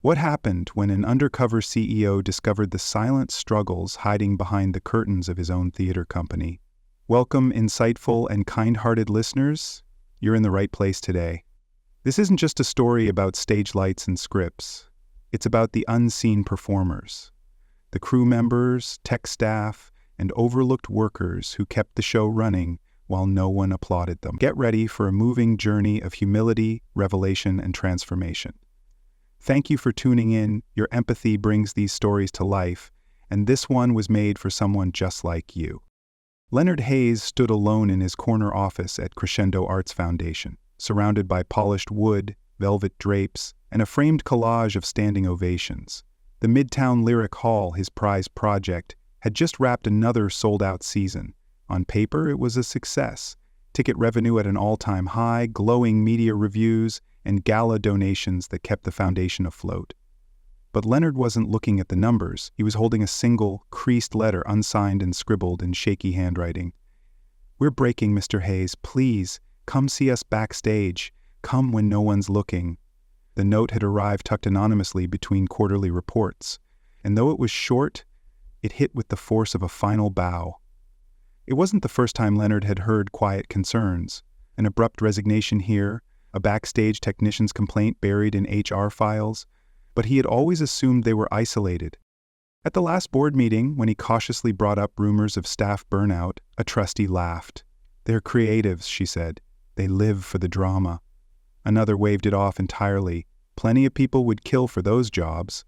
What happened when an undercover CEO discovered the silent struggles hiding behind the curtains of his own theater company? Welcome, insightful and kind-hearted listeners. You're in the right place today. This isn't just a story about stage lights and scripts. It's about the unseen performers, the crew members, tech staff, and overlooked workers who kept the show running while no one applauded them. Get ready for a moving journey of humility, revelation, and transformation. Thank you for tuning in. Your empathy brings these stories to life, and this one was made for someone just like you. Leonard Hayes stood alone in his corner office at Crescendo Arts Foundation, surrounded by polished wood, velvet drapes, and a framed collage of standing ovations. The Midtown Lyric Hall, his prized project, had just wrapped another sold-out season. On paper, it was a success. Ticket revenue at an all-time high, glowing media reviews, and gala donations that kept the foundation afloat. But Leonard wasn't looking at the numbers. He was holding a single, creased letter, unsigned and scribbled in shaky handwriting. "We're breaking, Mr. Hayes. Please, come see us backstage. Come when no one's looking." The note had arrived tucked anonymously between quarterly reports, and though it was short, it hit with the force of a final bow. It wasn't the first time Leonard had heard quiet concerns. An abrupt resignation here, a backstage technician's complaint buried in HR files, but he had always assumed they were isolated. At the last board meeting, when he cautiously brought up rumors of staff burnout, a trustee laughed. "They're creatives," she said. "They live for the drama." Another waved it off entirely. Plenty of people would kill for those jobs.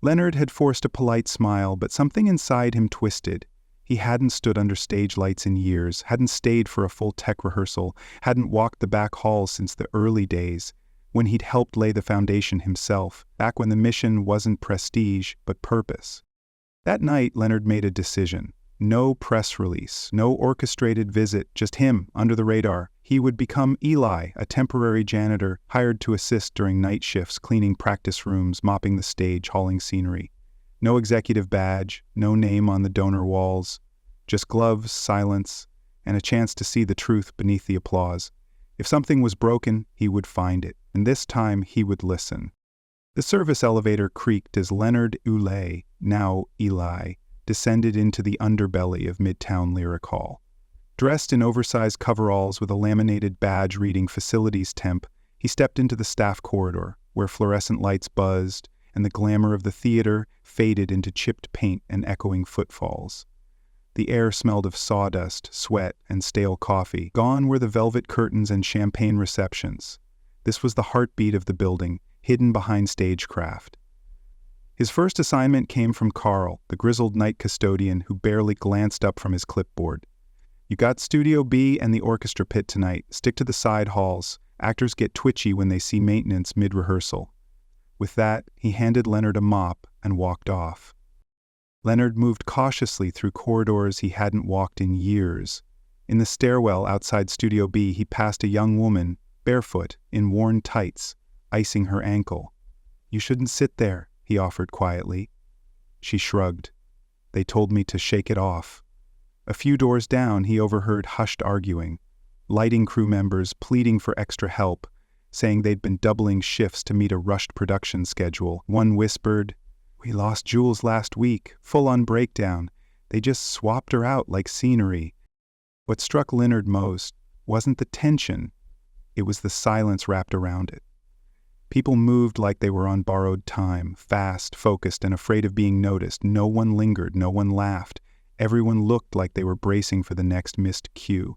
Leonard had forced a polite smile, but something inside him twisted. He hadn't stood under stage lights in years, hadn't stayed for a full tech rehearsal, hadn't walked the back halls since the early days, when he'd helped lay the foundation himself, back when the mission wasn't prestige, but purpose. That night, Leonard made a decision. No press release, no orchestrated visit, just him, under the radar. He would become Eli, a temporary janitor, hired to assist during night shifts, cleaning practice rooms, mopping the stage, hauling scenery. No executive badge, no name on the donor walls, just gloves, silence, and a chance to see the truth beneath the applause. If something was broken, he would find it, and this time he would listen. The service elevator creaked as Leonard Ulay, now Eli, descended into the underbelly of Midtown Lyric Hall. Dressed in oversized coveralls with a laminated badge reading Facilities Temp, he stepped into the staff corridor, where fluorescent lights buzzed, and the glamour of the theater faded into chipped paint and echoing footfalls. The air smelled of sawdust, sweat, and stale coffee. Gone were the velvet curtains and champagne receptions. This was the heartbeat of the building, hidden behind stagecraft. His first assignment came from Carl, the grizzled night custodian who barely glanced up from his clipboard. "You got Studio B and the orchestra pit tonight. Stick to the side halls. Actors get twitchy when they see maintenance mid-rehearsal." With that, he handed Leonard a mop and walked off. Leonard moved cautiously through corridors he hadn't walked in years. In the stairwell outside Studio B, he passed a young woman, barefoot, in worn tights, icing her ankle. "You shouldn't sit there," he offered quietly. She shrugged. "They told me to shake it off." A few doors down, he overheard hushed arguing, lighting crew members pleading for extra help, saying they'd been doubling shifts to meet a rushed production schedule. One whispered, "We lost Jules last week, full-on breakdown. They just swapped her out like scenery." What struck Leonard most wasn't the tension, it was the silence wrapped around it. People moved like they were on borrowed time, fast, focused, and afraid of being noticed. No one lingered, no one laughed. Everyone looked like they were bracing for the next missed cue.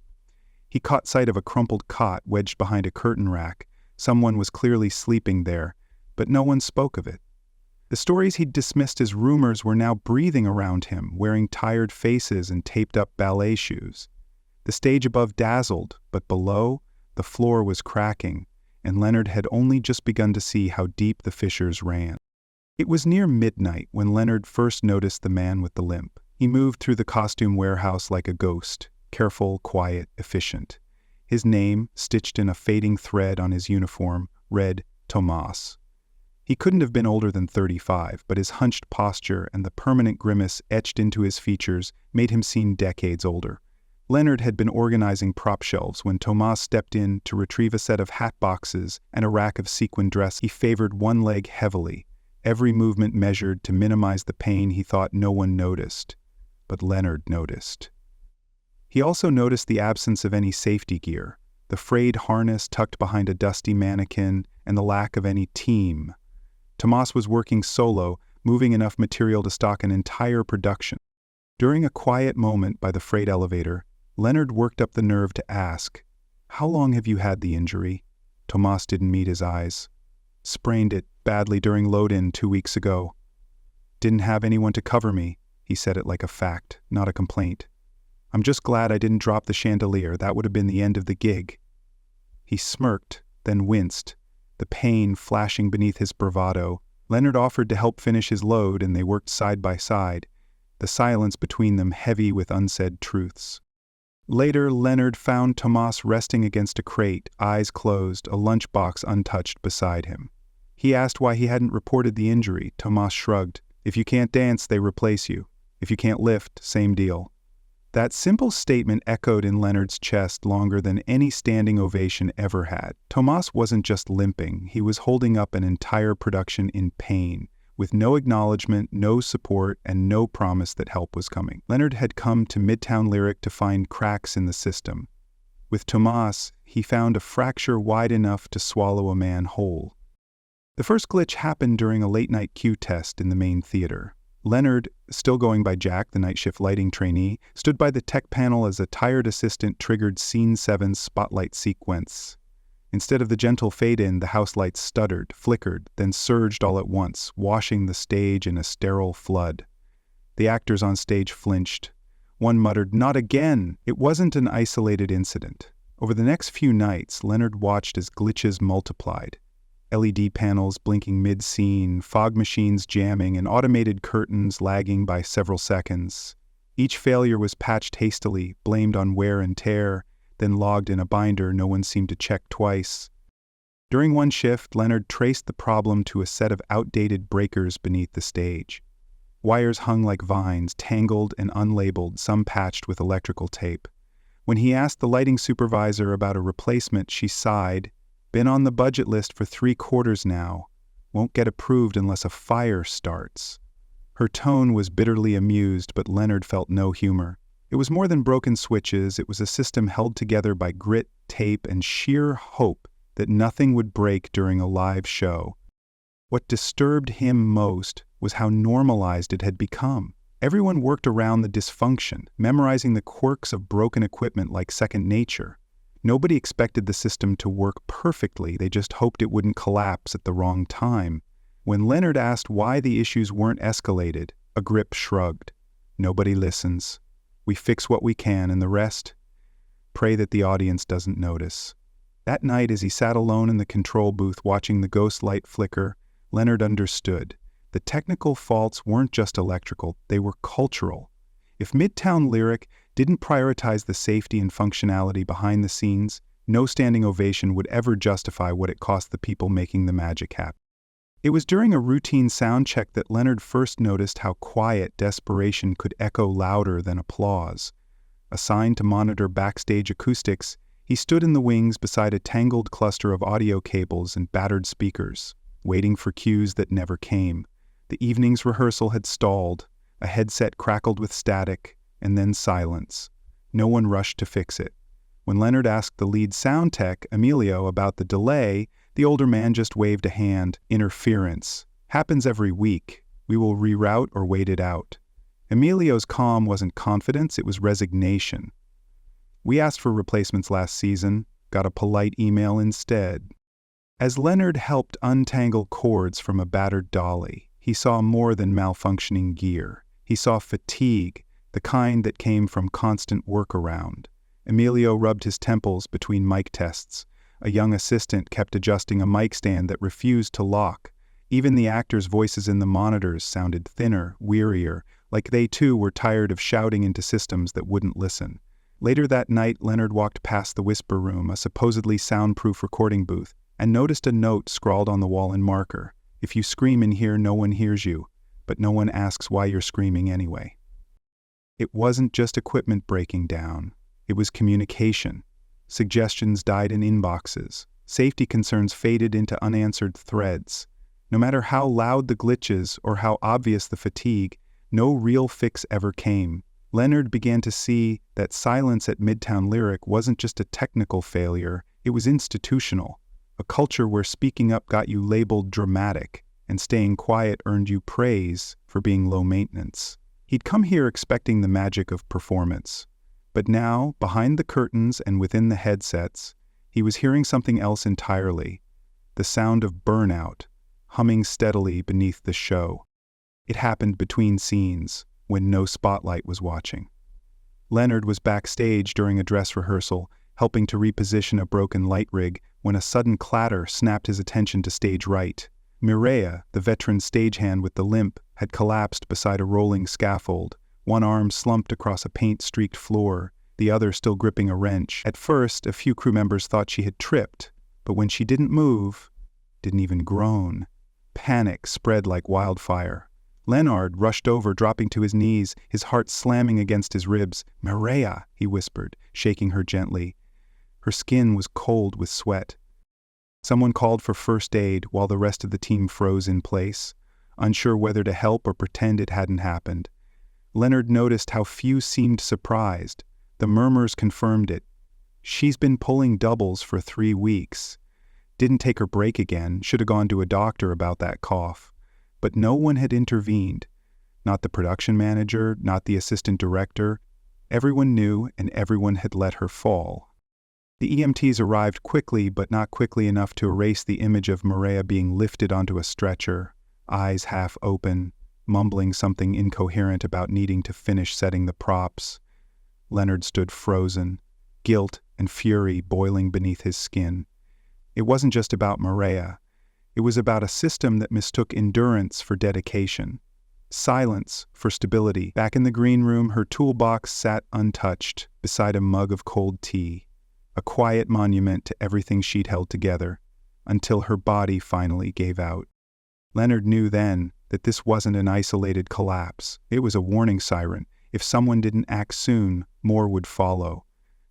He caught sight of a crumpled cot wedged behind a curtain rack. Someone was clearly sleeping there, but no one spoke of it. The stories he'd dismissed as rumors were now breathing around him, wearing tired faces and taped-up ballet shoes. The stage above dazzled, but below, the floor was cracking, and Leonard had only just begun to see how deep the fissures ran. It was near midnight when Leonard first noticed the man with the limp. He moved through the costume warehouse like a ghost, careful, quiet, efficient. His name, stitched in a fading thread on his uniform, read Tomas. He couldn't have been older than 35, but his hunched posture and the permanent grimace etched into his features made him seem decades older. Leonard had been organizing prop shelves when Tomas stepped in to retrieve a set of hat boxes and a rack of sequin dress. He favored one leg heavily, every movement measured to minimize the pain he thought no one noticed. But Leonard noticed. He also noticed the absence of any safety gear, the frayed harness tucked behind a dusty mannequin, and the lack of any team. Tomas was working solo, moving enough material to stock an entire production. During a quiet moment by the freight elevator, Leonard worked up the nerve to ask, "How long have you had the injury?" Tomas didn't meet his eyes. "Sprained it badly during load-in 2 weeks ago. Didn't have anyone to cover me." He said it like a fact, not a complaint. "I'm just glad I didn't drop the chandelier. That would have been the end of the gig." He smirked, then winced, the pain flashing beneath his bravado. Leonard offered to help finish his load, and they worked side by side, the silence between them heavy with unsaid truths. Later, Leonard found Tomas resting against a crate, eyes closed, a lunchbox untouched beside him. He asked why he hadn't reported the injury. Tomas shrugged. "If you can't dance, they replace you. If you can't lift, same deal." That simple statement echoed in Leonard's chest longer than any standing ovation ever had. Tomas wasn't just limping, he was holding up an entire production in pain, with no acknowledgement, no support, and no promise that help was coming. Leonard had come to Midtown Lyric to find cracks in the system. With Tomas, he found a fracture wide enough to swallow a man whole. The first glitch happened during a late-night cue test in the main theater. Leonard, still going by Jack, the night shift lighting trainee, stood by the tech panel as a tired assistant triggered Scene 7's spotlight sequence. Instead of the gentle fade-in, the house lights stuttered, flickered, then surged all at once, washing the stage in a sterile flood. The actors on stage flinched. One muttered, "Not again!" It wasn't an isolated incident. Over the next few nights, Leonard watched as glitches multiplied. LED panels blinking mid-scene, fog machines jamming, and automated curtains lagging by several seconds. Each failure was patched hastily, blamed on wear and tear, then logged in a binder no one seemed to check twice. During one shift, Leonard traced the problem to a set of outdated breakers beneath the stage. Wires hung like vines, tangled and unlabeled, some patched with electrical tape. When he asked the lighting supervisor about a replacement, she sighed. "Been on the budget list for 3 quarters now. Won't get approved unless a fire starts." Her tone was bitterly amused, but Leonard felt no humor. It was more than broken switches, it was a system held together by grit, tape, and sheer hope that nothing would break during a live show. What disturbed him most was how normalized it had become. Everyone worked around the dysfunction, memorizing the quirks of broken equipment like second nature. Nobody expected the system to work perfectly, they just hoped it wouldn't collapse at the wrong time. When Leonard asked why the issues weren't escalated, a grip shrugged. "Nobody listens. We fix what we can, and the rest? Pray that the audience doesn't notice." That night, as he sat alone in the control booth watching the ghost light flicker, Leonard understood. The technical faults weren't just electrical, they were cultural. If Midtown Lyric didn't prioritize the safety and functionality behind the scenes, no standing ovation would ever justify what it cost the people making the magic happen. It was during a routine sound check that Leonard first noticed how quiet desperation could echo louder than applause. Assigned to monitor backstage acoustics, he stood in the wings beside a tangled cluster of audio cables and battered speakers, waiting for cues that never came. The evening's rehearsal had stalled, a headset crackled with static, and then silence. No one rushed to fix it. When Leonard asked the lead sound tech, Emilio, about the delay, the older man just waved a hand. "Interference. Happens every week. We will reroute or wait it out." Emilio's calm wasn't confidence, it was resignation. "We asked for replacements last season, got a polite email instead." As Leonard helped untangle cords from a battered dolly, he saw more than malfunctioning gear. He saw fatigue, the kind that came from constant workaround. Emilio rubbed his temples between mic tests. A young assistant kept adjusting a mic stand that refused to lock. Even the actors' voices in the monitors sounded thinner, wearier, like they too were tired of shouting into systems that wouldn't listen. Later that night, Leonard walked past the Whisper Room, a supposedly soundproof recording booth, and noticed a note scrawled on the wall in marker. "If you scream in here, no one hears you, but no one asks why you're screaming anyway." It wasn't just equipment breaking down. It was communication. Suggestions died in inboxes. Safety concerns faded into unanswered threads. No matter how loud the glitches or how obvious the fatigue, no real fix ever came. Leonard began to see that silence at Midtown Lyric wasn't just a technical failure, it was institutional. A culture where speaking up got you labeled dramatic, and staying quiet earned you praise for being low maintenance. He'd come here expecting the magic of performance. But now, behind the curtains and within the headsets, he was hearing something else entirely. The sound of burnout, humming steadily beneath the show. It happened between scenes, when no spotlight was watching. Leonard was backstage during a dress rehearsal, helping to reposition a broken light rig, when a sudden clatter snapped his attention to stage right. Mireya, the veteran stagehand with the limp, had collapsed beside a rolling scaffold, one arm slumped across a paint-streaked floor, the other still gripping a wrench. At first, a few crew members thought she had tripped, but when she didn't move, didn't even groan, panic spread like wildfire. Leonard rushed over, dropping to his knees, his heart slamming against his ribs. "Mireya," he whispered, shaking her gently. Her skin was cold with sweat. Someone called for first aid while the rest of the team froze in place, unsure whether to help or pretend it hadn't happened. Leonard noticed how few seemed surprised. The murmurs confirmed it. "She's been pulling doubles for 3 weeks. Didn't take her break again, should have gone to a doctor about that cough." But no one had intervened. Not the production manager, not the assistant director. Everyone knew, and everyone had let her fall. The EMTs arrived quickly, but not quickly enough to erase the image of Mireya being lifted onto a stretcher, eyes half open, mumbling something incoherent about needing to finish setting the props. Leonard stood frozen, guilt and fury boiling beneath his skin. It wasn't just about Mireya. It was about a system that mistook endurance for dedication, silence for stability. Back in the green room, her toolbox sat untouched beside a mug of cold tea, a quiet monument to everything she'd held together, until her body finally gave out. Leonard knew then that this wasn't an isolated collapse. It was a warning siren. If someone didn't act soon, more would follow.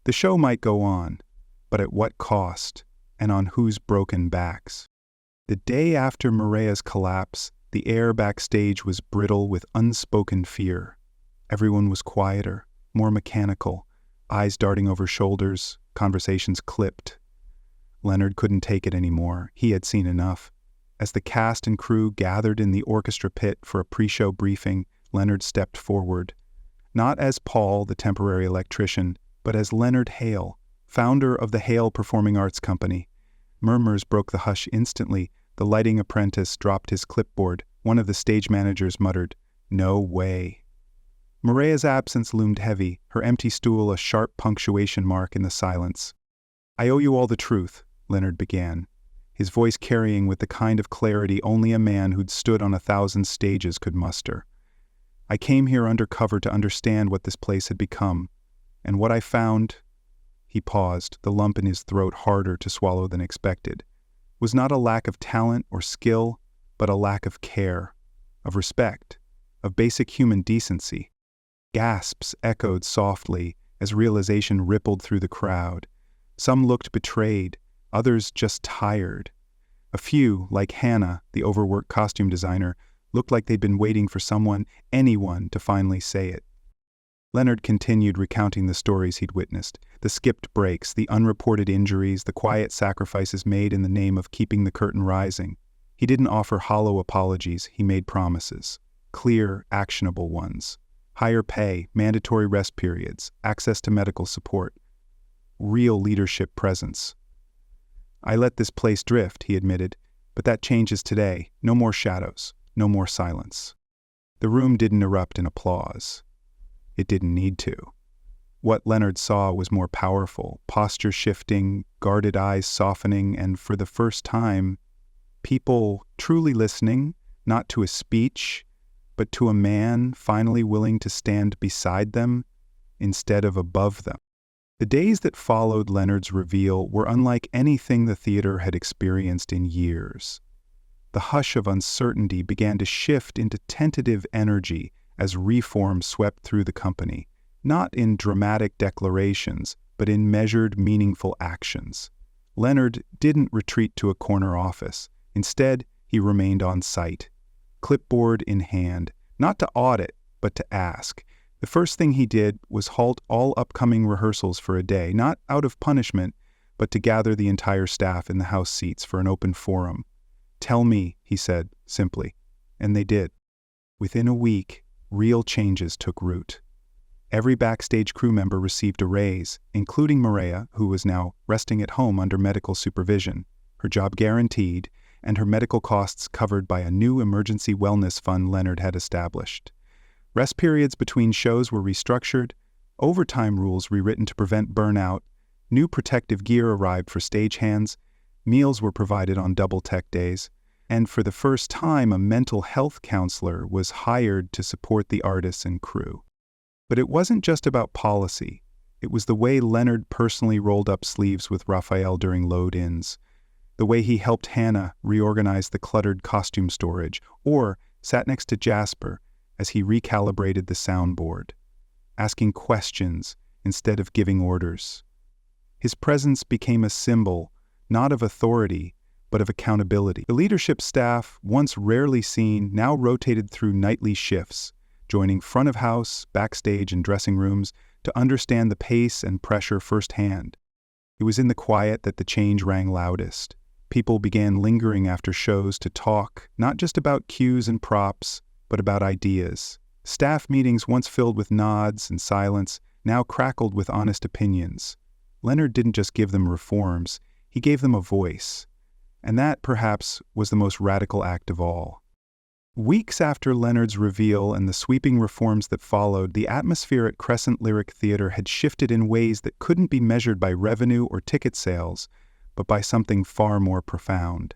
The show might go on, but at what cost, and on whose broken backs? The day after Mireya's collapse, the air backstage was brittle with unspoken fear. Everyone was quieter, more mechanical, eyes darting over shoulders, conversations clipped. Leonard couldn't take it anymore. He had seen enough. As the cast and crew gathered in the orchestra pit for a pre-show briefing, Leonard stepped forward. Not as Paul, the temporary electrician, but as Leonard Hale, founder of the Hale Performing Arts Company. Murmurs broke the hush instantly. The lighting apprentice dropped his clipboard. One of the stage managers muttered, "No way." Mireya's absence loomed heavy, her empty stool a sharp punctuation mark in the silence. "I owe you all the truth," Leonard began, his voice carrying with the kind of clarity only a man who'd stood on 1,000 stages could muster. "I came here undercover to understand what this place had become, and what I found—" He paused, the lump in his throat harder to swallow than expected. Was not a lack of talent or skill, but a lack of care, of respect, of basic human decency. Gasps echoed softly as realization rippled through the crowd. Some looked betrayed, others just tired. A few, like Hannah, the overworked costume designer, looked like they'd been waiting for someone, anyone, to finally say it. Leonard continued recounting the stories he'd witnessed, the skipped breaks, the unreported injuries, the quiet sacrifices made in the name of keeping the curtain rising. He didn't offer hollow apologies, he made promises. Clear, actionable ones. Higher pay, mandatory rest periods, access to medical support. Real leadership presence. "I let this place drift," he admitted, "but that changes today. No more shadows, no more silence." The room didn't erupt in applause. It didn't need to. What Leonard saw was more powerful, posture shifting, guarded eyes softening, and for the first time, people truly listening, not to a speech, but to a man finally willing to stand beside them instead of above them. The days that followed Leonard's reveal were unlike anything the theater had experienced in years. The hush of uncertainty began to shift into tentative energy as reform swept through the company, not in dramatic declarations, but in measured, meaningful actions. Leonard didn't retreat to a corner office. Instead, he remained on site, clipboard in hand, not to audit, but to ask. The first thing he did was halt all upcoming rehearsals for a day, not out of punishment, but to gather the entire staff in the house seats for an open forum. "Tell me," he said, simply. And they did. Within a week, real changes took root. Every backstage crew member received a raise, including Maria, who was now resting at home under medical supervision, her job guaranteed, and her medical costs covered by a new emergency wellness fund Leonard had established. Rest periods between shows were restructured, overtime rules rewritten to prevent burnout, new protective gear arrived for stagehands, meals were provided on double tech days, and for the first time a mental health counselor was hired to support the artists and crew. But it wasn't just about policy. It was the way Leonard personally rolled up sleeves with Raphael during load-ins, the way he helped Hannah reorganize the cluttered costume storage, or sat next to Jasper as he recalibrated the soundboard, asking questions instead of giving orders. His presence became a symbol, not of authority, but of accountability. The leadership staff, once rarely seen, now rotated through nightly shifts, joining front of house, backstage, and dressing rooms to understand the pace and pressure firsthand. It was in the quiet that the change rang loudest. People began lingering after shows to talk, not just about cues and props, but about ideas. Staff meetings, once filled with nods and silence, now crackled with honest opinions. Leonard didn't just give them reforms, he gave them a voice. And that, perhaps, was the most radical act of all. Weeks after Leonard's reveal and the sweeping reforms that followed, the atmosphere at Crescent Lyric Theatre had shifted in ways that couldn't be measured by revenue or ticket sales, but by something far more profound.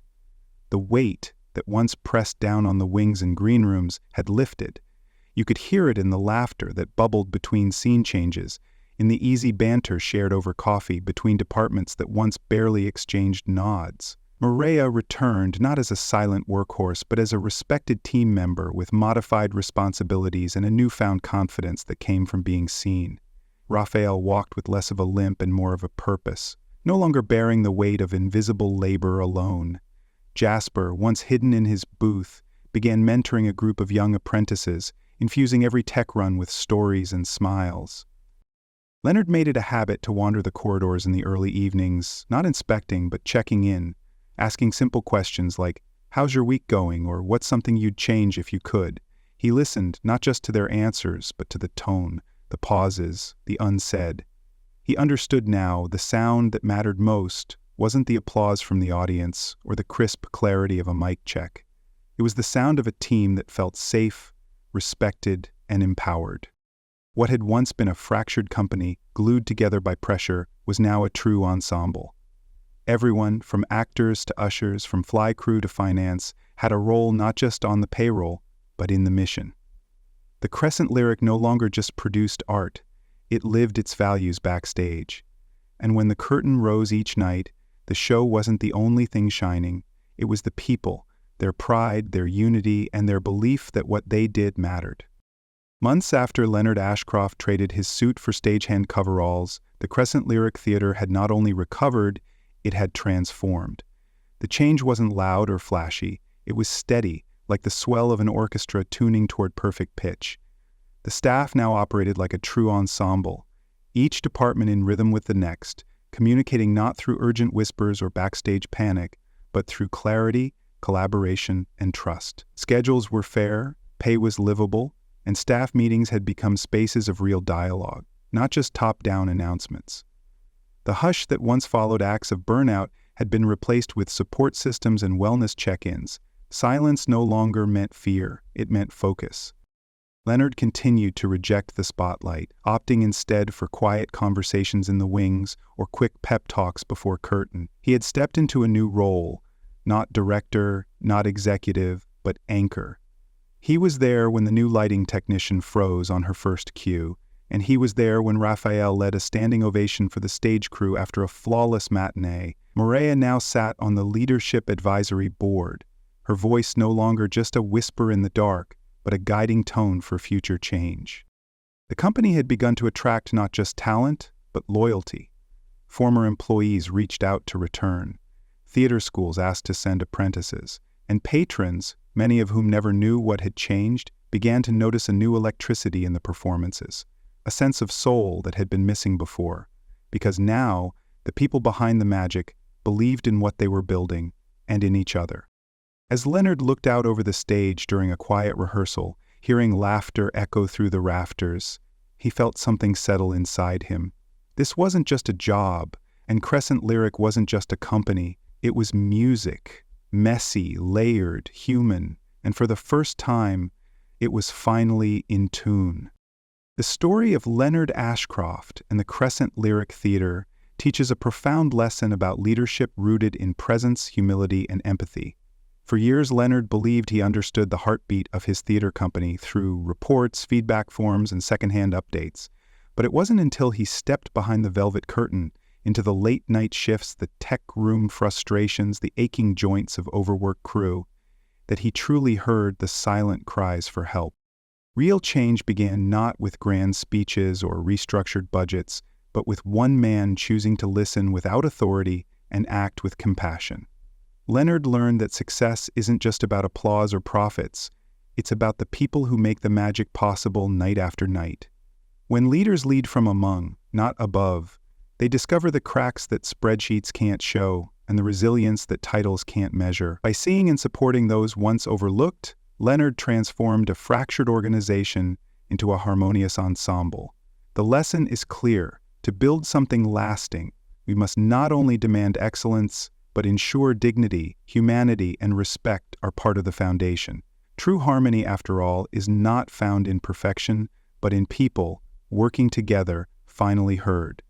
The weight that once pressed down on the wings and green rooms had lifted. You could hear it in the laughter that bubbled between scene changes, in the easy banter shared over coffee between departments that once barely exchanged nods. Maria returned not as a silent workhorse, but as a respected team member with modified responsibilities and a newfound confidence that came from being seen. Raphael walked with less of a limp and more of a purpose, no longer bearing the weight of invisible labor alone. Jasper, once hidden in his booth, began mentoring a group of young apprentices, infusing every tech run with stories and smiles. Leonard made it a habit to wander the corridors in the early evenings, not inspecting but checking in, asking simple questions like, "How's your week going?" or "What's something you'd change if you could?" He listened not just to their answers, but to the tone, the pauses, the unsaid. He understood now the sound that mattered most wasn't the applause from the audience or the crisp clarity of a mic check. It was the sound of a team that felt safe, respected, and empowered. What had once been a fractured company, glued together by pressure, was now a true ensemble. Everyone, from actors to ushers, from fly crew to finance, had a role not just on the payroll, but in the mission. The Crescent Lyric no longer just produced art, it lived its values backstage. And when the curtain rose each night, the show wasn't the only thing shining, it was the people, their pride, their unity, and their belief that what they did mattered. Months after Leonard Ashcroft traded his suit for stagehand coveralls, the Crescent Lyric Theatre had not only recovered, it had transformed. The change wasn't loud or flashy, it was steady, like the swell of an orchestra tuning toward perfect pitch. The staff now operated like a true ensemble, each department in rhythm with the next, communicating not through urgent whispers or backstage panic, but through clarity, collaboration, and trust. Schedules were fair, pay was livable, and staff meetings had become spaces of real dialogue, not just top-down announcements. The hush that once followed acts of burnout had been replaced with support systems and wellness check-ins. Silence no longer meant fear, it meant focus. Leonard continued to reject the spotlight, opting instead for quiet conversations in the wings or quick pep talks before curtain. He had stepped into a new role, not director, not executive, but anchor. He was there when the new lighting technician froze on her first cue, and he was there when Raphael led a standing ovation for the stage crew after a flawless matinee. Maria now sat on the leadership advisory board, her voice no longer just a whisper in the dark, but a guiding tone for future change. The company had begun to attract not just talent, but loyalty. Former employees reached out to return. Theater schools asked to send apprentices, and patrons, many of whom never knew what had changed, began to notice a new electricity in the performances, a sense of soul that had been missing before, because now the people behind the magic believed in what they were building and in each other. As Leonard looked out over the stage during a quiet rehearsal, hearing laughter echo through the rafters, he felt something settle inside him. This wasn't just a job, and Crescent Lyric wasn't just a company. It was music, messy, layered, human, and for the first time, it was finally in tune. The story of Leonard Ashcroft and the Crescent Lyric Theater teaches a profound lesson about leadership rooted in presence, humility, and empathy. For years, Leonard believed he understood the heartbeat of his theater company through reports, feedback forms, and secondhand updates. But it wasn't until he stepped behind the velvet curtain into the late-night shifts, the tech room frustrations, the aching joints of overworked crew, that he truly heard the silent cries for help. Real change began not with grand speeches or restructured budgets, but with one man choosing to listen without authority and act with compassion. Leonard learned that success isn't just about applause or profits. It's about the people who make the magic possible night after night. When leaders lead from among, not above, they discover the cracks that spreadsheets can't show and the resilience that titles can't measure. By seeing and supporting those once overlooked, Leonard transformed a fractured organization into a harmonious ensemble. The lesson is clear. To build something lasting, we must not only demand excellence, but ensure dignity, humanity, and respect are part of the foundation. True harmony, after all, is not found in perfection, but in people working together, finally heard.